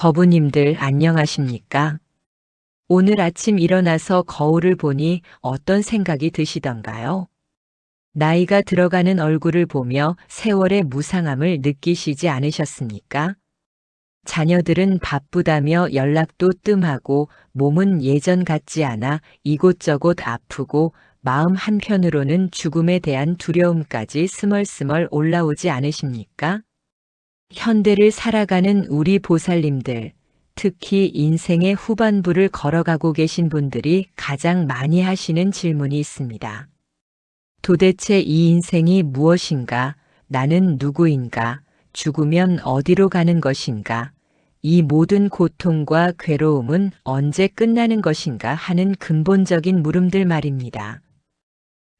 거부님들 안녕하십니까? 오늘 아침 일어나서 거울을 보니 어떤 생각이 드시던가요? 나이가 들어가는 얼굴을 보며 세월의 무상함을 느끼시지 않으셨습니까? 자녀들은 바쁘다며 연락도 뜸하고 몸은 예전 같지 않아 이곳저곳 아프고 마음 한편으로는 죽음에 대한 두려움까지 스멀스멀 올라오지 않으십니까? 현대를 살아가는 우리 보살님들, 특히 인생의 후반부를 걸어가고 계신 분들이 가장 많이 하시는 질문이 있습니다. 도대체 이 인생이 무엇인가? 나는 누구인가? 죽으면 어디로 가는 것인가? 이 모든 고통과 괴로움은 언제 끝나는 것인가 하는 근본적인 물음들 말입니다.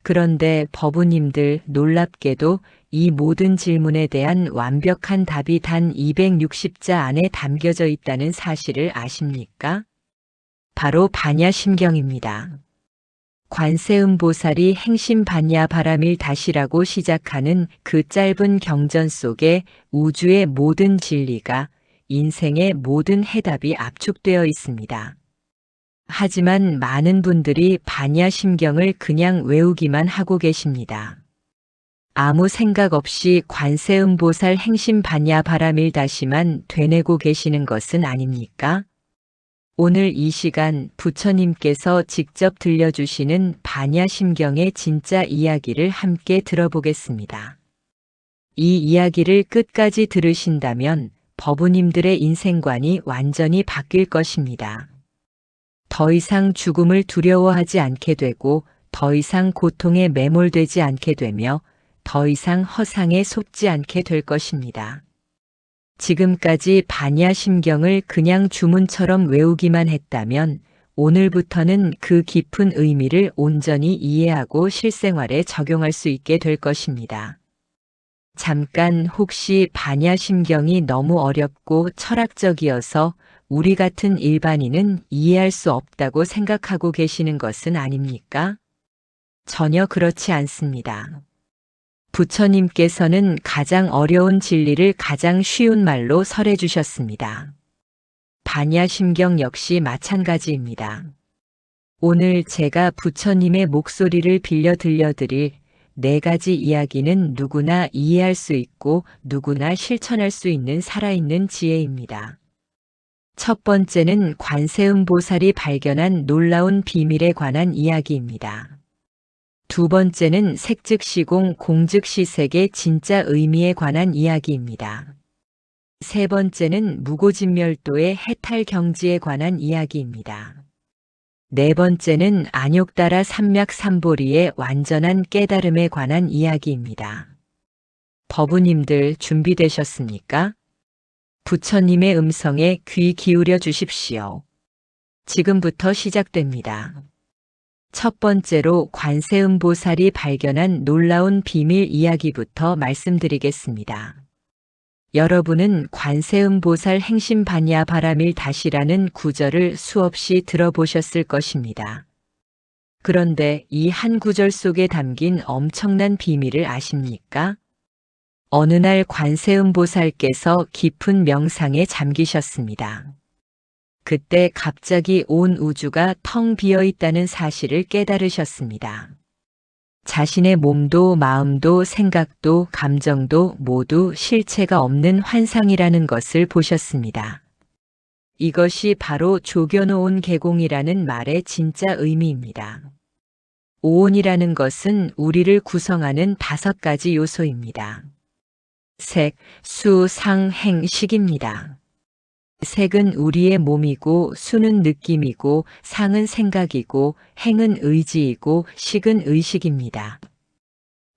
그런데 법우님들 놀랍게도 이 모든 질문에 대한 완벽한 답이 단 260자 안에 담겨져 있다는 사실을 아십니까? 바로 반야심경입니다. 관세음보살이 행심반야바라밀다시라고 시작하는 그 짧은 경전 속에 우주의 모든 진리가, 인생의 모든 해답이 압축되어 있습니다. 하지만 많은 분들이 반야심경을 그냥 외우기만 하고 계십니다. 아무 생각 없이 관세음보살 행심반야바라밀다시만 되뇌고 계시는 것은 아닙니까? 오늘 이 시간 부처님께서 직접 들려주시는 반야심경의 진짜 이야기를 함께 들어보겠습니다. 이 이야기를 끝까지 들으신다면 법우님들의 인생관이 완전히 바뀔 것입니다. 더 이상 죽음을 두려워하지 않게 되고 더 이상 고통에 매몰되지 않게 되며 더 이상 허상에 속지 않게 될 것입니다. 지금까지 반야심경을 그냥 주문처럼 외우기만 했다면 오늘부터는 그 깊은 의미를 온전히 이해하고 실생활에 적용할 수 있게 될 것입니다. 잠깐 혹시 반야심경이 너무 어렵고 철학적이어서 우리 같은 일반인은 이해할 수 없다고 생각하고 계시는 것은 아닙니까? 전혀 그렇지 않습니다. 부처님께서는 가장 어려운 진리를 가장 쉬운 말로 설해 주셨습니다. 반야심경 역시 마찬가지입니다. 오늘 제가 부처님의 목소리를 빌려 들려드릴 4가지 이야기는 누구나 이해할 수 있고 누구나 실천할 수 있는 살아있는 지혜입니다. 첫 번째는 관세음보살이 발견한 놀라운 비밀에 관한 이야기입니다. 두 번째는 색즉시공 공즉시색의 진짜 의미에 관한 이야기입니다. 세 번째는 무고진멸도의 해탈경지에 관한 이야기입니다. 네 번째는 안욕다라 삼맥삼보리의 완전한 깨달음에 관한 이야기입니다. 법우님들 준비되셨습니까? 부처님의 음성에 귀 기울여 주십시오. 지금부터 시작됩니다. 첫 번째로 관세음보살이 발견한 놀라운 비밀 이야기부터 말씀드리겠습니다. 여러분은 관세음보살 행심반야바라밀다시라는 구절을 수없이 들어보셨을 것입니다. 그런데 이 한 구절 속에 담긴 엄청난 비밀을 아십니까? 어느 날 관세음보살께서 깊은 명상에 잠기셨습니다. 그때 갑자기 온 우주가 텅 비어 있다는 사실을 깨달으셨습니다. 자신의 몸도 마음도 생각도 감정도 모두 실체가 없는 환상이라는 것을 보셨습니다. 이것이 바로 조겨놓은 개공이라는 말의 진짜 의미입니다. 오온이라는 것은 우리를 구성하는 5가지 요소입니다. 색, 수, 상, 행, 식입니다. 색은 우리의 몸이고 수는 느낌이고 상은 생각이고 행은 의지이고 식은 의식입니다.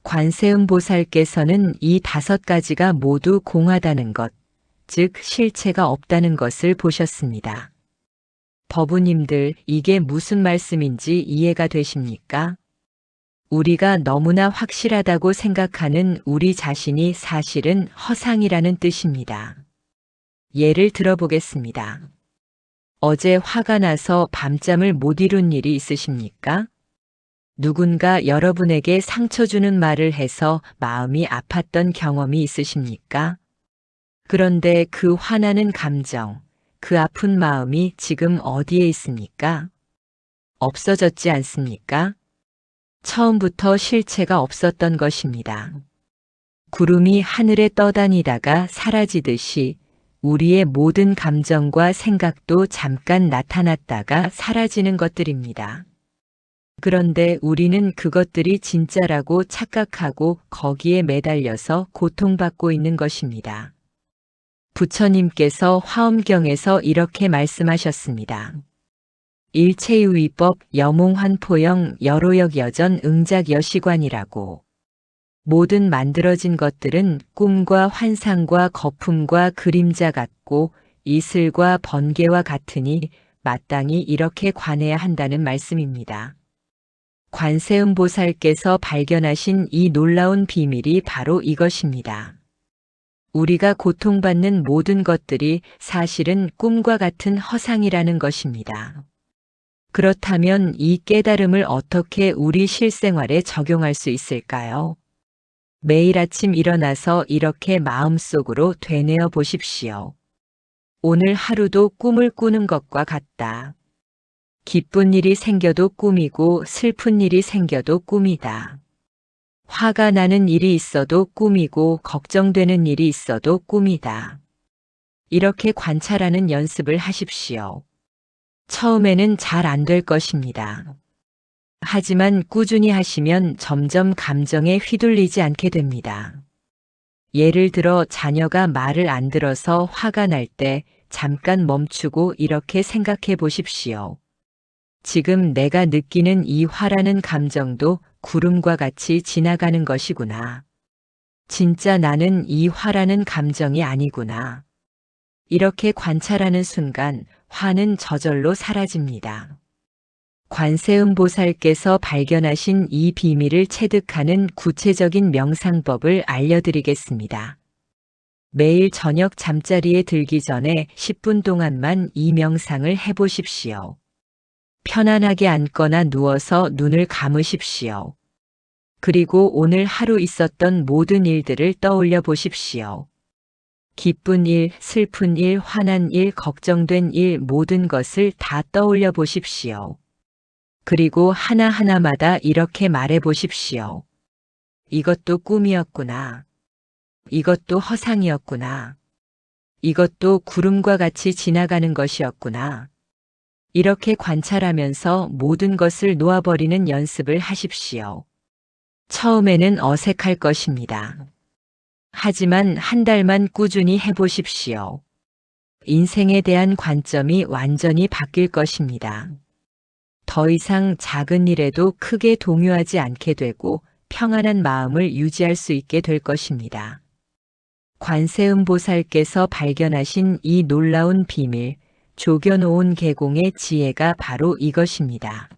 관세음보살께서는 이 5가지가 모두 공하다는 것, 즉 실체가 없다는 것을 보셨습니다. 법우님들 이게 무슨 말씀인지 이해가 되십니까? 우리가 너무나 확실하다고 생각하는 우리 자신이 사실은 허상이라는 뜻입니다. 예를 들어보겠습니다. 어제 화가 나서 밤잠을 못 이룬 일이 있으십니까? 누군가 여러분에게 상처 주는 말을 해서 마음이 아팠던 경험이 있으십니까? 그런데 그 화나는 감정, 그 아픈 마음이 지금 어디에 있습니까? 없어졌지 않습니까? 처음부터 실체가 없었던 것입니다. 구름이 하늘에 떠다니다가 사라지듯이 우리의 모든 감정과 생각도 잠깐 나타났다가 사라지는 것들입니다. 그런데 우리는 그것들이 진짜라고 착각하고 거기에 매달려서 고통받고 있는 것입니다. 부처님께서 화엄경에서 이렇게 말씀하셨습니다. 일체유의법 여몽환포영 여로역 여전 응작 여시관이라고. 모든 만들어진 것들은 꿈과 환상과 거품과 그림자 같고 이슬과 번개와 같으니 마땅히 이렇게 관해야 한다는 말씀입니다. 관세음보살께서 발견하신 이 놀라운 비밀이 바로 이것입니다. 우리가 고통받는 모든 것들이 사실은 꿈과 같은 허상이라는 것입니다. 그렇다면 이 깨달음을 어떻게 우리 실생활에 적용할 수 있을까요? 매일 아침 일어나서 이렇게 마음속으로 되뇌어 보십시오. 오늘 하루도 꿈을 꾸는 것과 같다. 기쁜 일이 생겨도 꿈이고 슬픈 일이 생겨도 꿈이다. 화가 나는 일이 있어도 꿈이고 걱정되는 일이 있어도 꿈이다. 이렇게 관찰하는 연습을 하십시오. 처음에는 잘 안 될 것입니다. 하지만 꾸준히 하시면 점점 감정에 휘둘리지 않게 됩니다. 예를 들어 자녀가 말을 안 들어서 화가 날 때 잠깐 멈추고 이렇게 생각해 보십시오. 지금 내가 느끼는 이 화라는 감정도 구름과 같이 지나가는 것이구나. 진짜 나는 이 화라는 감정이 아니구나. 이렇게 관찰하는 순간 화는 저절로 사라집니다. 관세음보살께서 발견하신 이 비밀을 체득하는 구체적인 명상법을 알려드리겠습니다. 매일 저녁 잠자리에 들기 전에 10분 동안만 이 명상을 해보십시오. 편안하게 앉거나 누워서 눈을 감으십시오. 그리고 오늘 하루 있었던 모든 일들을 떠올려 보십시오. 기쁜 일, 슬픈 일, 화난 일, 걱정된 일 모든 것을 다 떠올려 보십시오. 그리고 하나하나마다 이렇게 말해 보십시오. 이것도 꿈이었구나. 이것도 허상이었구나. 이것도 구름과 같이 지나가는 것이었구나. 이렇게 관찰하면서 모든 것을 놓아버리는 연습을 하십시오. 처음에는 어색할 것입니다. 하지만 한 달만 꾸준히 해보십시오. 인생에 대한 관점이 완전히 바뀔 것입니다. 더 이상 작은 일에도 크게 동요하지 않게 되고 평안한 마음을 유지할 수 있게 될 것입니다. 관세음보살께서 발견하신 이 놀라운 비밀, 조겨놓은 계공의 지혜가 바로 이것입니다.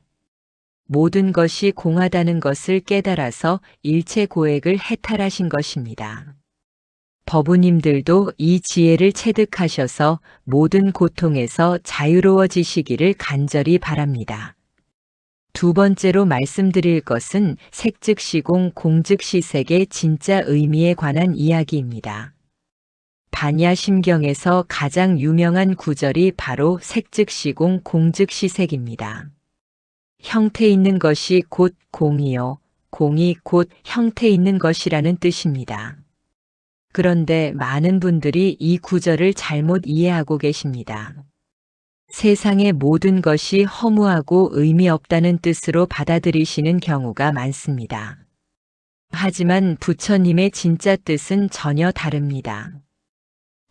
모든 것이 공하다는 것을 깨달아서 일체 고액을 해탈하신 것입니다. 법우님들도 이 지혜를 체득하셔서 모든 고통에서 자유로워지시기를 간절히 바랍니다. 두 번째로 말씀드릴 것은 색즉시공 공즉시색의 진짜 의미에 관한 이야기입니다. 반야심경에서 가장 유명한 구절이 바로 색즉시공 공즉시색입니다. 형태 있는 것이 곧 공이요, 공이 곧 형태 있는 것이라는 뜻입니다. 그런데 많은 분들이 이 구절을 잘못 이해하고 계십니다. 세상의 모든 것이 허무하고 의미 없다는 뜻으로 받아들이시는 경우가 많습니다. 하지만 부처님의 진짜 뜻은 전혀 다릅니다.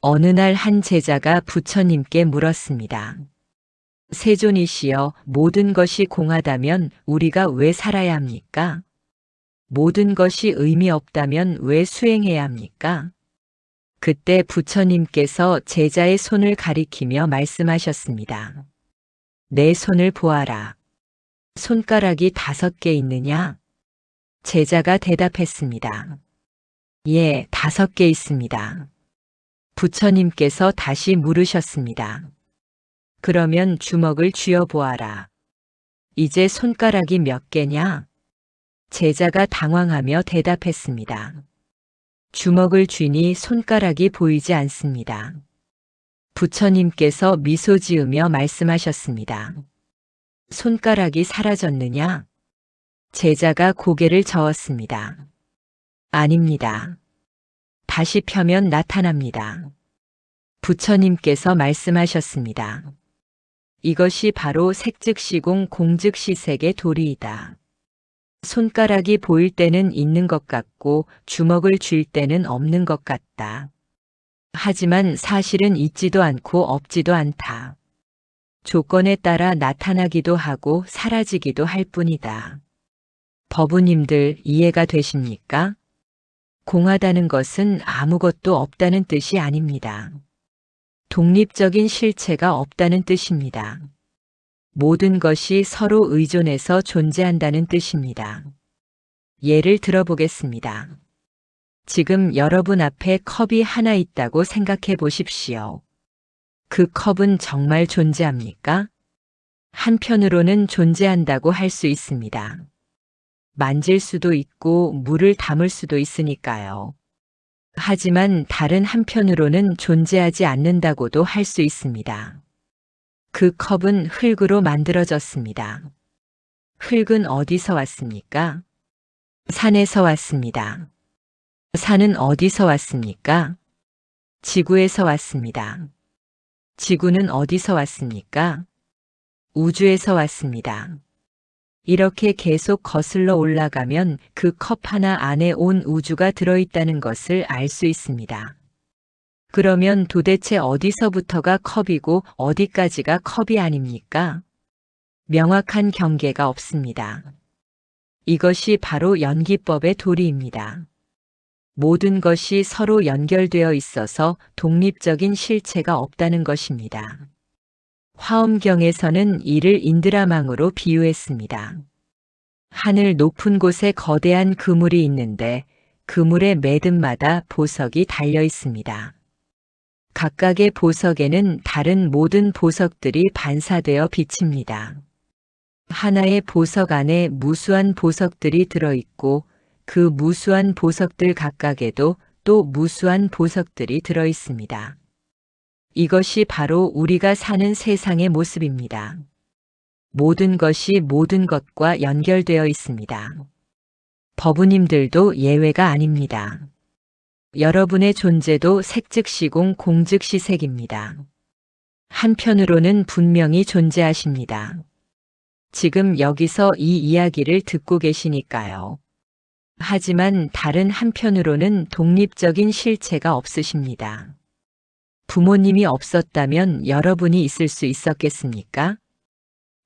어느 날 한 제자가 부처님께 물었습니다. 세존이시여, 모든 것이 공하다면 우리가 왜 살아야 합니까? 모든 것이 의미 없다면 왜 수행해야 합니까? 그때 부처님께서 제자의 손을 가리키며 말씀하셨습니다. 내 손을 보아라. 손가락이 5개 있느냐? 제자가 대답했습니다. 예, 5개 있습니다. 부처님께서 다시 물으셨습니다. 그러면 주먹을 쥐어 보아라. 이제 손가락이 몇 개냐? 제자가 당황하며 대답했습니다. 주먹을 쥐니 손가락이 보이지 않습니다. 부처님께서 미소 지으며 말씀하셨습니다. 손가락이 사라졌느냐? 제자가 고개를 저었습니다. 아닙니다. 다시 펴면 나타납니다. 부처님께서 말씀하셨습니다. 이것이 바로 색즉시공 공즉시색의 도리이다. 손가락이 보일 때는 있는 것 같고 주먹을 쥘 때는 없는 것 같다. 하지만 사실은 있지도 않고 없지도 않다. 조건에 따라 나타나기도 하고 사라지기도 할 뿐이다. 법우님들 이해가 되십니까? 공하다는 것은 아무것도 없다는 뜻이 아닙니다. 독립적인 실체가 없다는 뜻입니다. 모든 것이 서로 의존해서 존재한다는 뜻입니다. 예를 들어보겠습니다. 지금 여러분 앞에 컵이 하나 있다고 생각해 보십시오. 그 컵은 정말 존재합니까? 한편으로는 존재한다고 할 수 있습니다. 만질 수도 있고 물을 담을 수도 있으니까요. 하지만 다른 한편으로는 존재하지 않는다고도 할 수 있습니다. 그 컵은 흙으로 만들어졌습니다. 흙은 어디서 왔습니까? 산에서 왔습니다. 산은 어디서 왔습니까? 지구에서 왔습니다. 지구는 어디서 왔습니까? 우주에서 왔습니다. 이렇게 계속 거슬러 올라가면 그 컵 하나 안에 온 우주가 들어있다는 것을 알 수 있습니다. 그러면 도대체 어디서부터가 컵이고 어디까지가 컵이 아닙니까? 명확한 경계가 없습니다. 이것이 바로 연기법의 도리입니다. 모든 것이 서로 연결되어 있어서 독립적인 실체가 없다는 것입니다. 화엄경에서는 이를 인드라망으로 비유했습니다. 하늘 높은 곳에 거대한 그물이 있는데 그물의 매듭마다 보석이 달려 있습니다. 각각의 보석에는 다른 모든 보석들이 반사되어 비칩니다. 하나의 보석 안에 무수한 보석들이 들어있고 그 무수한 보석들 각각에도 또 무수한 보석들이 들어있습니다. 이것이 바로 우리가 사는 세상의 모습입니다. 모든 것이 모든 것과 연결되어 있습니다. 법우님들도 예외가 아닙니다. 여러분의 존재도 색즉시공 공즉시색입니다. 한편으로는 분명히 존재하십니다. 지금 여기서 이 이야기를 듣고 계시니까요. 하지만 다른 한편으로는 독립적인 실체가 없으십니다. 부모님이 없었다면 여러분이 있을 수 있었겠습니까?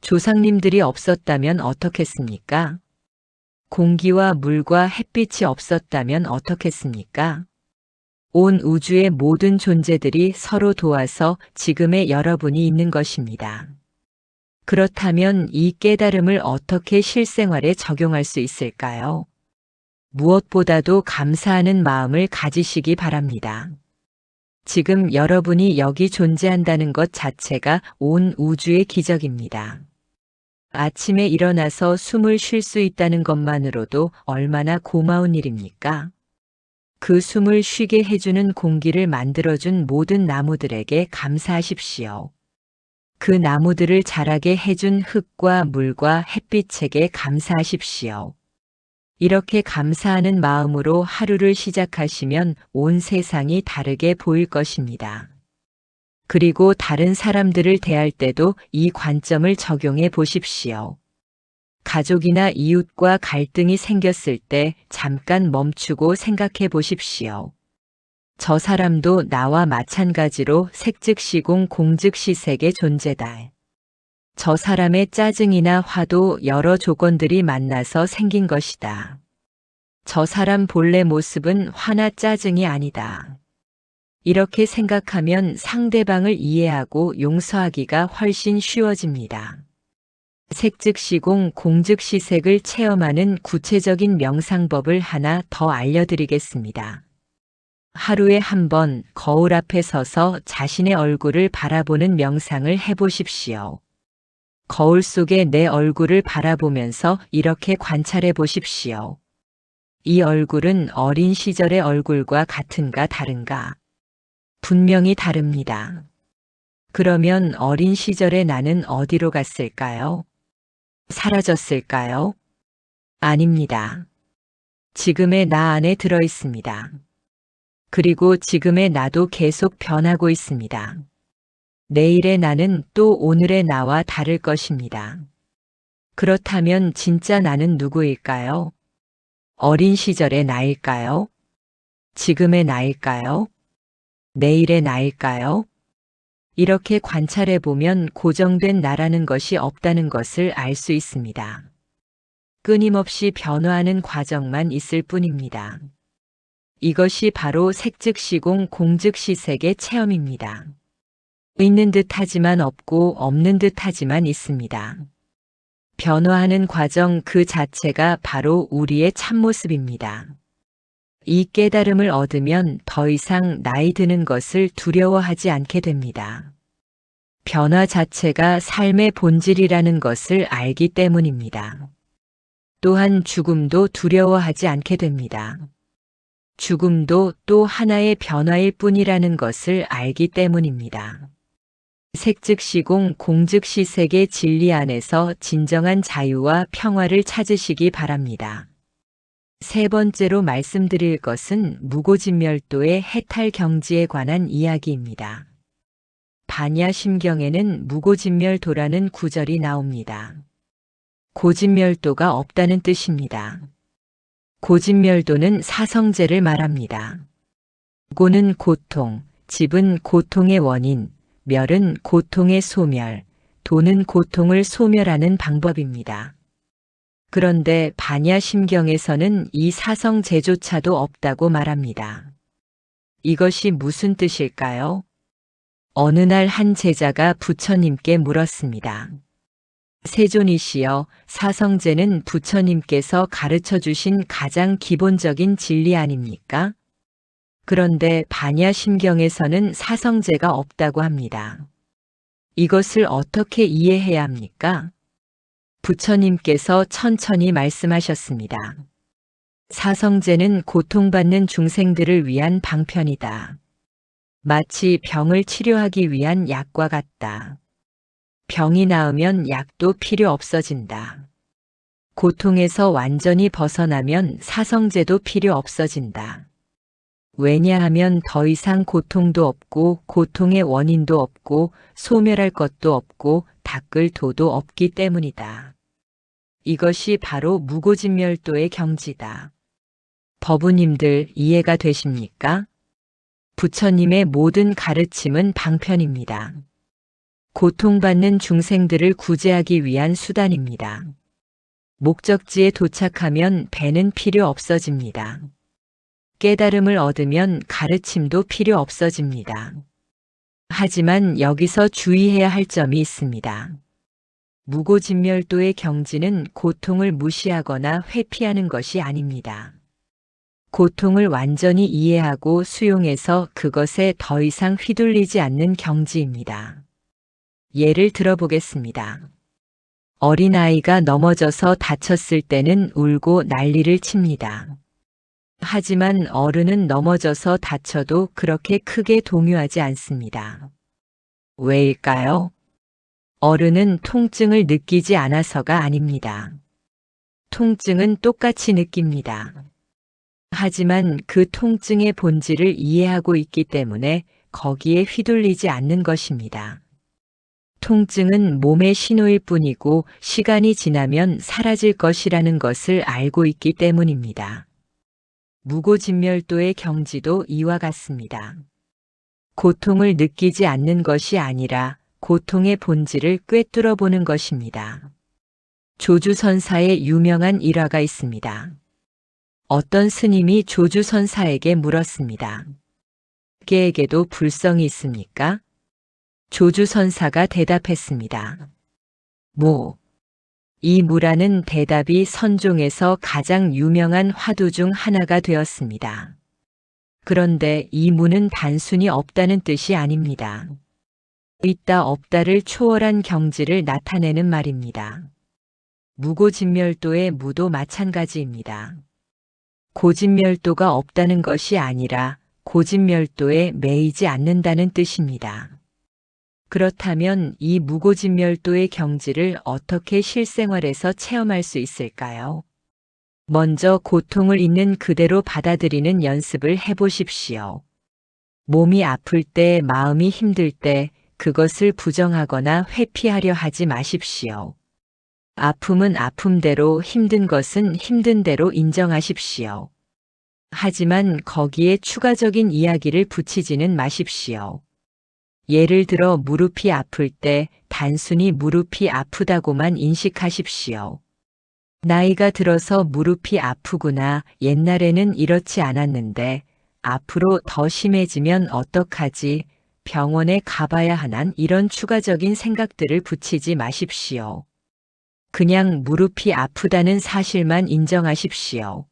조상님들이 없었다면 어떻겠습니까? 공기와 물과 햇빛이 없었다면 어떻겠습니까? 온 우주의 모든 존재들이 서로 도와서 지금의 여러분이 있는 것입니다. 그렇다면 이 깨달음을 어떻게 실생활에 적용할 수 있을까요? 무엇보다도 감사하는 마음을 가지시기 바랍니다. 지금 여러분이 여기 존재한다는 것 자체가 온 우주의 기적입니다. 아침에 일어나서 숨을 쉴 수 있다는 것만으로도 얼마나 고마운 일입니까? 그 숨을 쉬게 해주는 공기를 만들어준 모든 나무들에게 감사하십시오. 그 나무들을 자라게 해준 흙과 물과 햇빛에게 감사하십시오. 이렇게 감사하는 마음으로 하루를 시작하시면 온 세상이 다르게 보일 것입니다. 그리고 다른 사람들을 대할 때도 이 관점을 적용해 보십시오. 가족이나 이웃과 갈등이 생겼을 때 잠깐 멈추고 생각해 보십시오. 저 사람도 나와 마찬가지로 색즉시공 공즉시색의 존재다. 저 사람의 짜증이나 화도 여러 조건들이 만나서 생긴 것이다. 저 사람 본래 모습은 화나 짜증이 아니다. 이렇게 생각하면 상대방을 이해하고 용서하기가 훨씬 쉬워집니다. 색즉시공 공즉시색을 체험하는 구체적인 명상법을 하나 더 알려드리겠습니다. 하루에 한 번 거울 앞에 서서 자신의 얼굴을 바라보는 명상을 해보십시오. 거울 속에 내 얼굴을 바라보면서 이렇게 관찰해 보십시오. 이 얼굴은 어린 시절의 얼굴과 같은가 다른가? 분명히 다릅니다. 그러면 어린 시절의 나는 어디로 갔을까요? 사라졌을까요? 아닙니다. 지금의 나 안에 들어 있습니다. 그리고 지금의 나도 계속 변하고 있습니다. 내일의 나는 또 오늘의 나와 다를 것입니다. 그렇다면 진짜 나는 누구일까요? 어린 시절의 나일까요? 지금의 나일까요? 내일의 나일까요? 이렇게 관찰해 보면 고정된 나라는 것이 없다는 것을 알 수 있습니다. 끊임없이 변화하는 과정만 있을 뿐입니다. 이것이 바로 색즉시공 공즉시색의 체험입니다. 있는 듯하지만 없고 없는 듯하지만 있습니다. 변화하는 과정 그 자체가 바로 우리의 참모습입니다. 이 깨달음을 얻으면 더 이상 나이 드는 것을 두려워하지 않게 됩니다. 변화 자체가 삶의 본질이라는 것을 알기 때문입니다. 또한 죽음도 두려워하지 않게 됩니다. 죽음도 또 하나의 변화일 뿐이라는 것을 알기 때문입니다. 색즉시공 공즉시색의 진리 안에서 진정한 자유와 평화를 찾으시기 바랍니다. 세 번째로 말씀드릴 것은 무고진멸도의 해탈 경지에 관한 이야기입니다. 반야심경에는 무고진멸도라는 구절이 나옵니다. 고진멸도가 없다는 뜻입니다. 고진멸도는 사성제를 말합니다. 고는 고통, 집은 고통의 원인, 멸은 고통의 소멸, 도는 고통을 소멸하는 방법입니다. 그런데 반야심경에서는 이 사성제조차도 없다고 말합니다. 이것이 무슨 뜻일까요? 어느 날 한 제자가 부처님께 물었습니다. 세존이시여, 사성제는 부처님께서 가르쳐 주신 가장 기본적인 진리 아닙니까? 그런데 반야심경에서는 사성제가 없다고 합니다. 이것을 어떻게 이해해야 합니까? 부처님께서 천천히 말씀하셨습니다. 사성제는 고통받는 중생들을 위한 방편이다. 마치 병을 치료하기 위한 약과 같다. 병이 나으면 약도 필요 없어진다. 고통에서 완전히 벗어나면 사성제도 필요 없어진다. 왜냐하면 더 이상 고통도 없고 고통의 원인도 없고 소멸할 것도 없고 닦을 도도 없기 때문이다. 이것이 바로 무고진멸도의 경지다. 법우님들 이해가 되십니까? 부처님의 모든 가르침은 방편입니다. 고통받는 중생들을 구제하기 위한 수단입니다. 목적지에 도착하면 배는 필요 없어집니다. 깨달음을 얻으면 가르침도 필요 없어집니다. 하지만 여기서 주의해야 할 점이 있습니다. 무고진멸도의 경지는 고통을 무시하거나 회피하는 것이 아닙니다. 고통을 완전히 이해하고 수용해서 그것에 더 이상 휘둘리지 않는 경지입니다. 예를 들어보겠습니다. 어린아이가 넘어져서 다쳤을 때는 울고 난리를 칩니다. 하지만 어른은 넘어져서 다쳐도 그렇게 크게 동요하지 않습니다. 왜일까요? 어른은 통증을 느끼지 않아서가 아닙니다. 통증은 똑같이 느낍니다. 하지만 그 통증의 본질을 이해하고 있기 때문에 거기에 휘둘리지 않는 것입니다. 통증은 몸의 신호일 뿐이고 시간이 지나면 사라질 것이라는 것을 알고 있기 때문입니다. 무고진멸도의 경지도 이와 같습니다. 고통을 느끼지 않는 것이 아니라 고통의 본질을 꿰뚫어 보는 것입니다. 조주선사의 유명한 일화가 있습니다. 어떤 스님이 조주선사에게 물었습니다. 개에게도 불성이 있습니까? 조주선사가 대답했습니다. 이 무라는 대답이 선종에서 가장 유명한 화두 중 하나가 되었습니다. 그런데 이 무는 단순히 없다는 뜻이 아닙니다. 있다 없다를 초월한 경지를 나타내는 말입니다. 무고진멸도의 무도 마찬가지입니다. 고진멸도가 없다는 것이 아니라 고진멸도에 매이지 않는다는 뜻입니다. 그렇다면 이 무고진멸도의 경지를 어떻게 실생활에서 체험할 수 있을까요? 먼저 고통을 있는 그대로 받아들이는 연습을 해보십시오. 몸이 아플 때, 마음이 힘들 때 그것을 부정하거나 회피하려 하지 마십시오. 아픔은 아픔대로, 힘든 것은 힘든 대로 인정하십시오. 하지만 거기에 추가적인 이야기를 붙이지는 마십시오. 예를 들어 무릎이 아플 때 단순히 무릎이 아프다고만 인식하십시오. 나이가 들어서 무릎이 아프구나, 옛날에는 이렇지 않았는데 앞으로 더 심해지면 어떡하지, 병원에 가봐야 하나, 이런 추가적인 생각들을 붙이지 마십시오. 그냥 무릎이 아프다는 사실만 인정하십시오.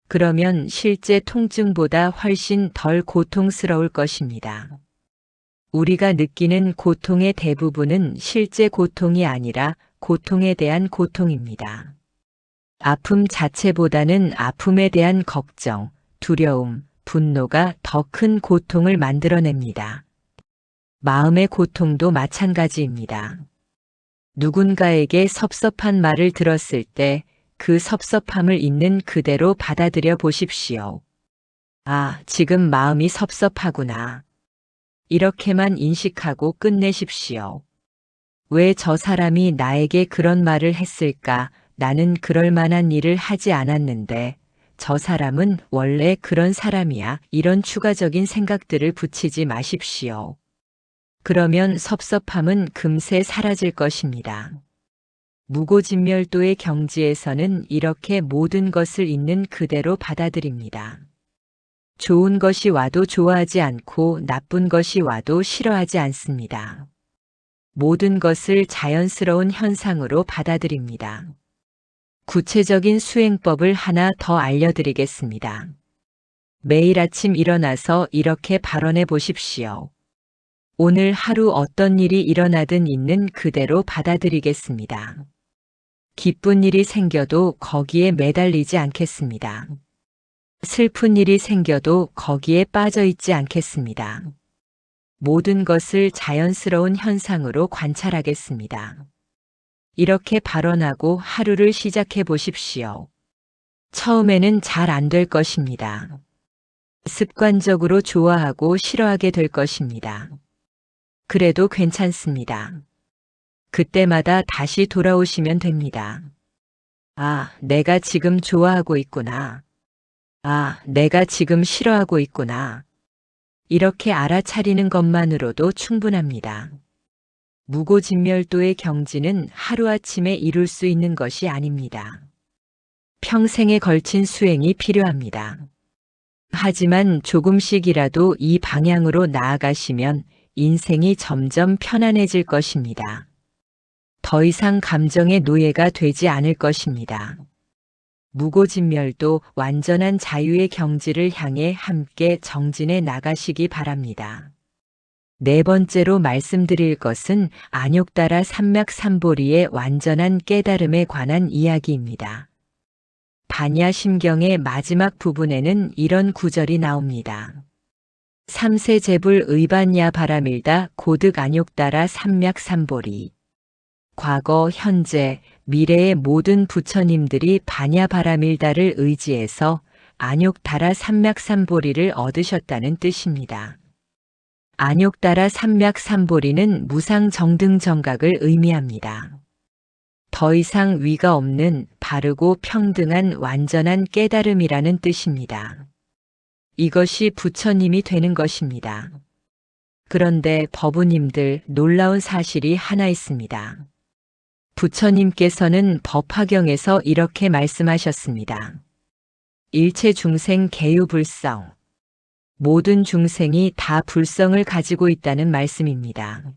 그러면 실제 통증보다 훨씬 덜 고통스러울 것입니다. 우리가 느끼는 고통의 대부분은 실제 고통이 아니라 고통에 대한 고통입니다. 아픔 자체보다는 아픔에 대한 걱정, 두려움, 분노가 더 큰 고통을 만들어냅니다. 마음의 고통도 마찬가지입니다. 누군가에게 섭섭한 말을 들었을 때 그 섭섭함을 있는 그대로 받아들여 보십시오. 아, 지금 마음이 섭섭하구나. 이렇게만 인식하고 끝내십시오. 왜 저 사람이 나에게 그런 말을 했을까? 나는 그럴 만한 일을 하지 않았는데 저 사람은 원래 그런 사람이야. 이런 추가적인 생각들을 붙이지 마십시오. 그러면 섭섭함은 금세 사라질 것입니다. 무고진멸도의 경지에서는 이렇게 모든 것을 있는 그대로 받아들입니다. 좋은 것이 와도 좋아하지 않고 나쁜 것이 와도 싫어하지 않습니다. 모든 것을 자연스러운 현상으로 받아들입니다. 구체적인 수행법을 하나 더 알려드리겠습니다. 매일 아침 일어나서 이렇게 발언해 보십시오. 오늘 하루 어떤 일이 일어나든 있는 그대로 받아들이겠습니다. 기쁜 일이 생겨도 거기에 매달리지 않겠습니다. 슬픈 일이 생겨도 거기에 빠져 있지 않겠습니다. 모든 것을 자연스러운 현상으로 관찰하겠습니다. 이렇게 발언하고 하루를 시작해 보십시오. 처음에는 잘 안 될 것입니다. 습관적으로 좋아하고 싫어하게 될 것입니다. 그래도 괜찮습니다. 그때마다 다시 돌아오시면 됩니다. 아, 내가 지금 좋아하고 있구나. 아, 내가 지금 싫어하고 있구나. 이렇게 알아차리는 것만으로도 충분합니다. 무고진멸도의 경지는 하루아침에 이룰 수 있는 것이 아닙니다. 평생에 걸친 수행이 필요합니다. 하지만 조금씩이라도 이 방향으로 나아가시면 인생이 점점 편안해질 것입니다. 더 이상 감정의 노예가 되지 않을 것입니다. 무고진멸도 완전한 자유의 경지를 향해 함께 정진해 나가시기 바랍니다. 네 번째로 말씀드릴 것은 안욕다라 삼맥삼보리의 완전한 깨달음에 관한 이야기입니다. 반야심경의 마지막 부분에는 이런 구절이 나옵니다. 삼세제불 의반야 바라밀다 고득 안욕다라 삼맥삼보리. 과거, 현재, 미래의 모든 부처님들이 반야바라밀다를 의지해서 안욕다라 삼맥삼보리를 얻으셨다는 뜻입니다. 안욕다라 삼맥삼보리는 무상정등정각을 의미합니다. 더 이상 위가 없는 바르고 평등한 완전한 깨달음이라는 뜻입니다. 이것이 부처님이 되는 것입니다. 그런데 법우님들, 놀라운 사실이 하나 있습니다. 부처님께서는 법화경에서 이렇게 말씀하셨습니다. 일체 중생 개유불성. 모든 중생이 다 불성을 가지고 있다는 말씀입니다.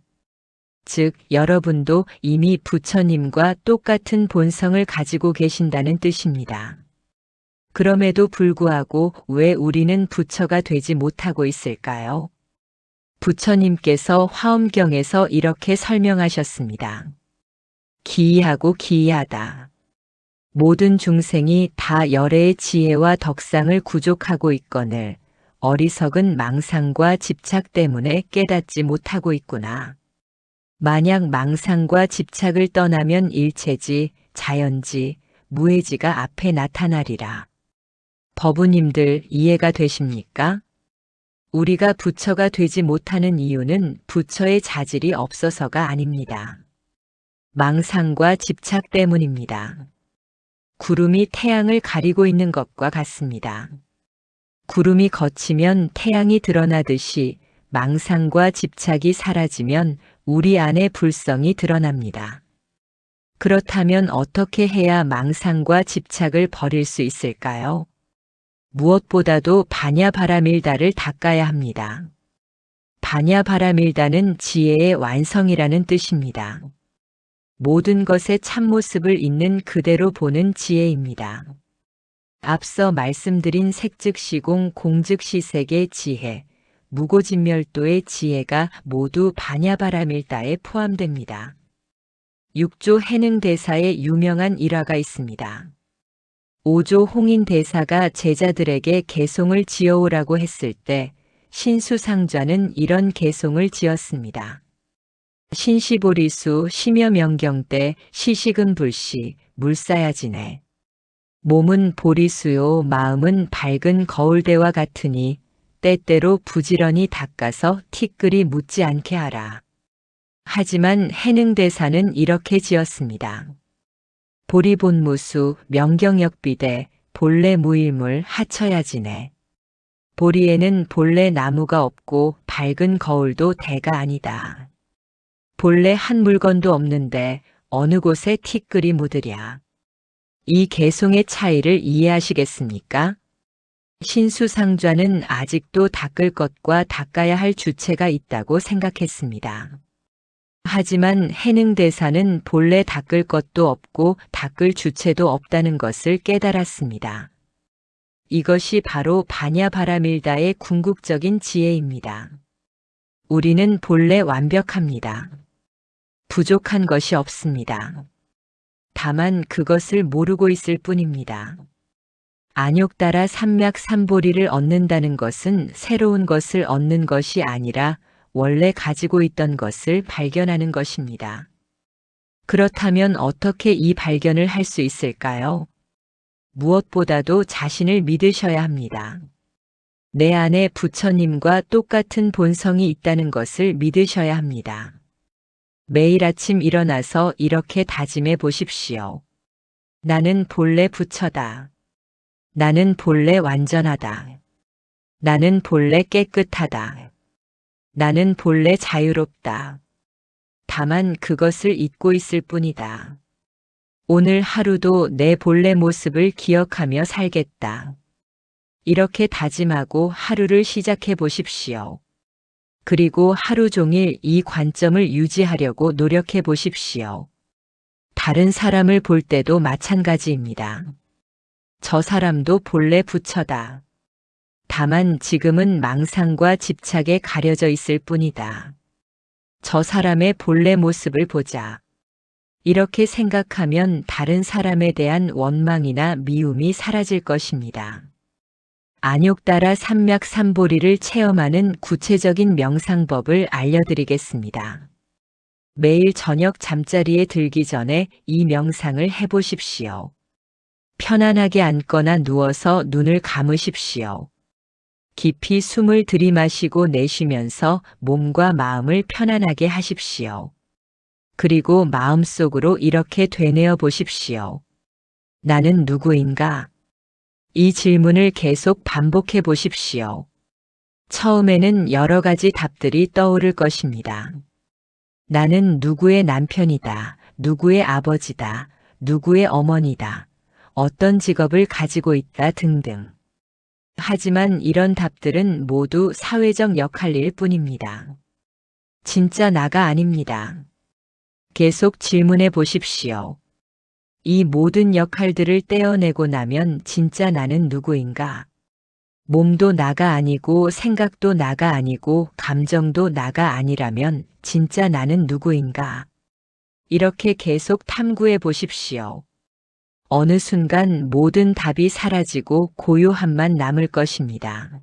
즉, 여러분도 이미 부처님과 똑같은 본성을 가지고 계신다는 뜻입니다. 그럼에도 불구하고 왜 우리는 부처가 되지 못하고 있을까요? 부처님께서 화엄경에서 이렇게 설명하셨습니다. 기이하고 기이하다. 모든 중생이 다 열애의 지혜와 덕상을 구족하고 있거늘 어리석은 망상과 집착 때문에 깨닫지 못하고 있구나. 만약 망상과 집착을 떠나면 일체지, 자연지, 무해지가 앞에 나타나리라. 법우님들 이해가 되십니까? 우리가 부처가 되지 못하는 이유는 부처의 자질이 없어서가 아닙니다. 망상과 집착 때문입니다. 구름이 태양을 가리고 있는 것과 같습니다. 구름이 걷히면 태양이 드러나듯이 망상과 집착이 사라지면 우리 안의 불성이 드러납니다. 그렇다면 어떻게 해야 망상과 집착을 버릴 수 있을까요? 무엇보다도 바냐바라밀다를 닦아야 합니다. 바냐바라밀다는 지혜의 완성이라는 뜻입니다. 모든 것의 참모습을 있는 그대로 보는 지혜입니다. 앞서 말씀드린 색즉시공 공즉시색의 지혜, 무고진멸도의 지혜가 모두 바냐바라밀다에 포함됩니다. 6조 해능대사에 유명한 일화가 있습니다. 5조 홍인대사가 제자들에게 개송을 지어오라고 했을 때 신수상좌는 이런 개송을 지었습니다. 신시보리수 심여명경 때 시식은 불시 물사야지네. 몸은 보리수요 마음은 밝은 거울대와 같으니 때때로 부지런히 닦아서 티끌이 묻지 않게 하라. 하지만 해능대사는 이렇게 지었습니다. 보리본무수 명경역비대 본래 무일물 하쳐야지네. 보리에는 본래 나무가 없고 밝은 거울도 대가 아니다. 본래 한 물건도 없는데 어느 곳에 티끌이 묻으랴. 이 개송의 차이를 이해하시겠습니까? 신수상좌는 아직도 닦을 것과 닦아야 할 주체가 있다고 생각했습니다. 하지만 해능대사는 본래 닦을 것도 없고 닦을 주체도 없다는 것을 깨달았습니다. 이것이 바로 바냐바라밀다의 궁극적인 지혜입니다. 우리는 본래 완벽합니다. 부족한 것이 없습니다. 다만 그것을 모르고 있을 뿐입니다. 안욕따라 삼맥삼보리를 얻는다는 것은 새로운 것을 얻는 것이 아니라 원래 가지고 있던 것을 발견하는 것입니다. 그렇다면 어떻게 이 발견을 할 수 있을까요? 무엇보다도 자신을 믿으셔야 합니다. 내 안에 부처님과 똑같은 본성이 있다는 것을 믿으셔야 합니다. 매일 아침 일어나서 이렇게 다짐해 보십시오. 나는 본래 부처다. 나는 본래 완전하다. 나는 본래 깨끗하다. 나는 본래 자유롭다. 다만 그것을 잊고 있을 뿐이다. 오늘 하루도 내 본래 모습을 기억하며 살겠다. 이렇게 다짐하고 하루를 시작해 보십시오. 그리고 하루 종일 이 관점을 유지하려고 노력해 보십시오. 다른 사람을 볼 때도 마찬가지입니다. 저 사람도 본래 부처다. 다만 지금은 망상과 집착에 가려져 있을 뿐이다. 저 사람의 본래 모습을 보자. 이렇게 생각하면 다른 사람에 대한 원망이나 미움이 사라질 것입니다. 안욕따라 삼맥삼보리를 체험하는 구체적인 명상법을 알려드리겠습니다. 매일 저녁 잠자리에 들기 전에 이 명상을 해보십시오. 편안하게 앉거나 누워서 눈을 감으십시오. 깊이 숨을 들이마시고 내쉬면서 몸과 마음을 편안하게 하십시오. 그리고 마음속으로 이렇게 되뇌어 보십시오. 나는 누구인가? 이 질문을 계속 반복해 보십시오. 처음에는 여러 가지 답들이 떠오를 것입니다. 나는 누구의 남편이다, 누구의 아버지다, 누구의 어머니다, 어떤 직업을 가지고 있다 등등. 하지만 이런 답들은 모두 사회적 역할일 뿐입니다. 진짜 나가 아닙니다. 계속 질문해 보십시오. 이 모든 역할들을 떼어내고 나면 진짜 나는 누구인가? 몸도 나가 아니고 생각도 나가 아니고 감정도 나가 아니라면 진짜 나는 누구인가? 이렇게 계속 탐구해 보십시오. 어느 순간 모든 답이 사라지고 고요함만 남을 것입니다.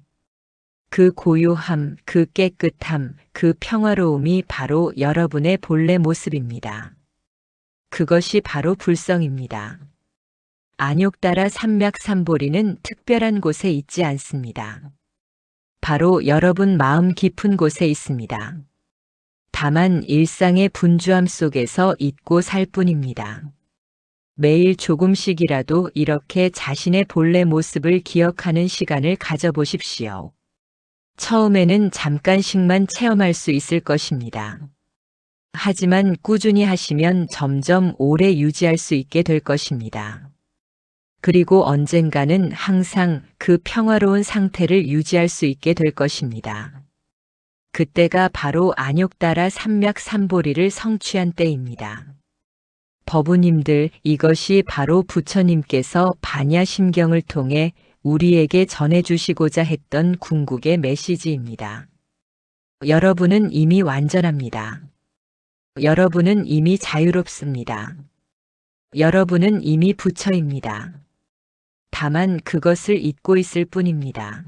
그 고요함, 그 깨끗함, 그 평화로움이 바로 여러분의 본래 모습입니다. 그것이 바로 불성입니다. 안욕따라 삼맥삼보리는 특별한 곳에 있지 않습니다. 바로 여러분 마음 깊은 곳에 있습니다. 다만 일상의 분주함 속에서 잊고 살 뿐입니다. 매일 조금씩이라도 이렇게 자신의 본래 모습을 기억하는 시간을 가져보십시오. 처음에는 잠깐씩만 체험할 수 있을 것입니다. 하지만 꾸준히 하시면 점점 오래 유지할 수 있게 될 것입니다. 그리고 언젠가는 항상 그 평화로운 상태를 유지할 수 있게 될 것입니다. 그때가 바로 안욕따라 삼맥삼보리를 성취한 때입니다. 법우님들, 이것이 바로 부처님께서 반야심경을 통해 우리에게 전해주시고자 했던 궁극의 메시지입니다. 여러분은 이미 완전합니다. 여러분은 이미 자유롭습니다. 여러분은 이미 부처입니다. 다만 그것을 잊고 있을 뿐입니다.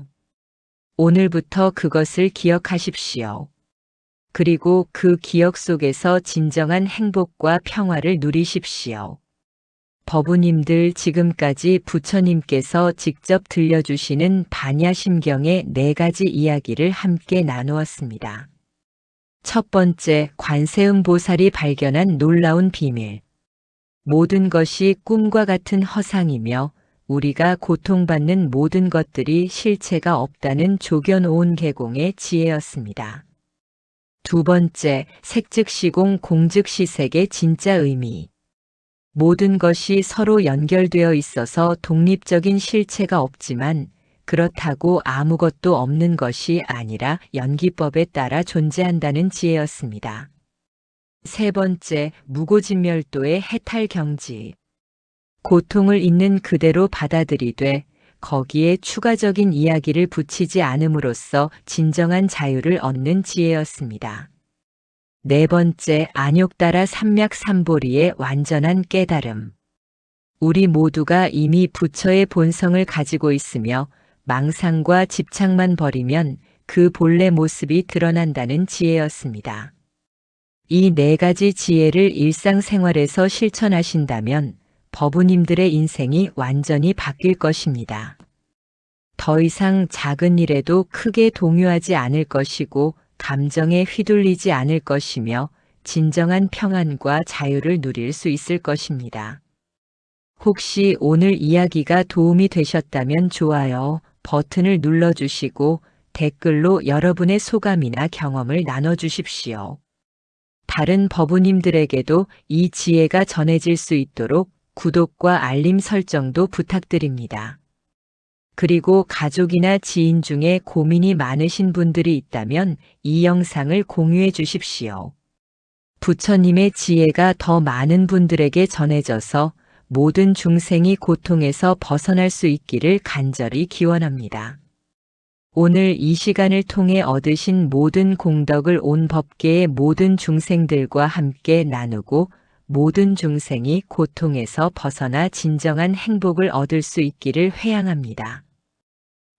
오늘부터 그것을 기억하십시오. 그리고 그 기억 속에서 진정한 행복과 평화를 누리십시오. 법우님들, 지금까지 부처님께서 직접 들려주시는 반야심경의 4가지 이야기를 함께 나누었습니다. 첫 번째, 관세음보살이 발견한 놀라운 비밀. 모든 것이 꿈과 같은 허상이며 우리가 고통받는 모든 것들이 실체가 없다는 조견오은개공의 지혜였습니다. 두 번째, 색즉시공 공즉시색의 진짜 의미. 모든 것이 서로 연결되어 있어서 독립적인 실체가 없지만 그렇다고 아무것도 없는 것이 아니라 연기법에 따라 존재한다는 지혜였습니다. 세 번째, 무고진멸도의 해탈경지. 고통을 있는 그대로 받아들이되 거기에 추가적인 이야기를 붙이지 않음으로써 진정한 자유를 얻는 지혜였습니다. 네 번째, 안욕따라 삼맥삼보리의 완전한 깨달음. 우리 모두가 이미 부처의 본성을 가지고 있으며 망상과 집착만 버리면 그 본래 모습이 드러난다는 지혜였습니다. 이 4가지 지혜를 일상생활에서 실천하신다면 법우님들의 인생이 완전히 바뀔 것입니다. 더 이상 작은 일에도 크게 동요하지 않을 것이고 감정에 휘둘리지 않을 것이며 진정한 평안과 자유를 누릴 수 있을 것입니다. 혹시 오늘 이야기가 도움이 되셨다면 좋아요 버튼을 눌러주시고 댓글로 여러분의 소감이나 경험을 나눠주십시오. 다른 법우님들에게도 이 지혜가 전해질 수 있도록 구독과 알림 설정도 부탁드립니다. 그리고 가족이나 지인 중에 고민이 많으신 분들이 있다면 이 영상을 공유해 주십시오. 부처님의 지혜가 더 많은 분들에게 전해져서 모든 중생이 고통에서 벗어날 수 있기를 간절히 기원합니다. 오늘 이 시간을 통해 얻으신 모든 공덕을 온 법계의 모든 중생들과 함께 나누고 모든 중생이 고통에서 벗어나 진정한 행복을 얻을 수 있기를 회양합니다.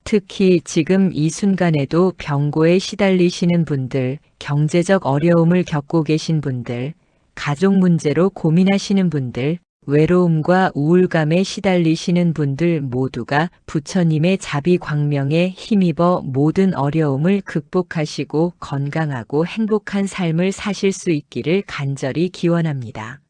특히 지금 이 순간에도 병고에 시달리시는 분들, 경제적 어려움을 겪고 계신 분들, 가족 문제로 고민하시는 분들, 외로움과 우울감에 시달리시는 분들 모두가 부처님의 자비광명에 힘입어 모든 어려움을 극복하시고 건강하고 행복한 삶을 사실 수 있기를 간절히 기원합니다.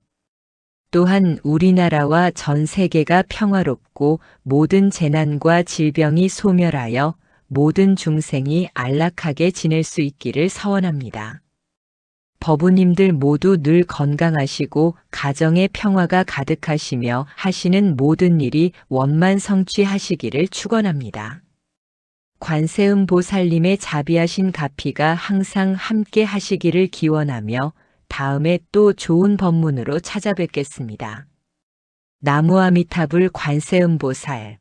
또한 우리나라와 전 세계가 평화롭고 모든 재난과 질병이 소멸하여 모든 중생이 안락하게 지낼 수 있기를 서원합니다. 법우님들 모두 늘 건강하시고 가정의 평화가 가득하시며 하시는 모든 일이 원만 성취하시기를 축원합니다. 관세음보살님의 자비하신 가피가 항상 함께 하시기를 기원하며 다음에 또 좋은 법문으로 찾아뵙겠습니다. 나무아미타불 관세음보살.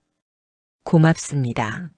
고맙습니다.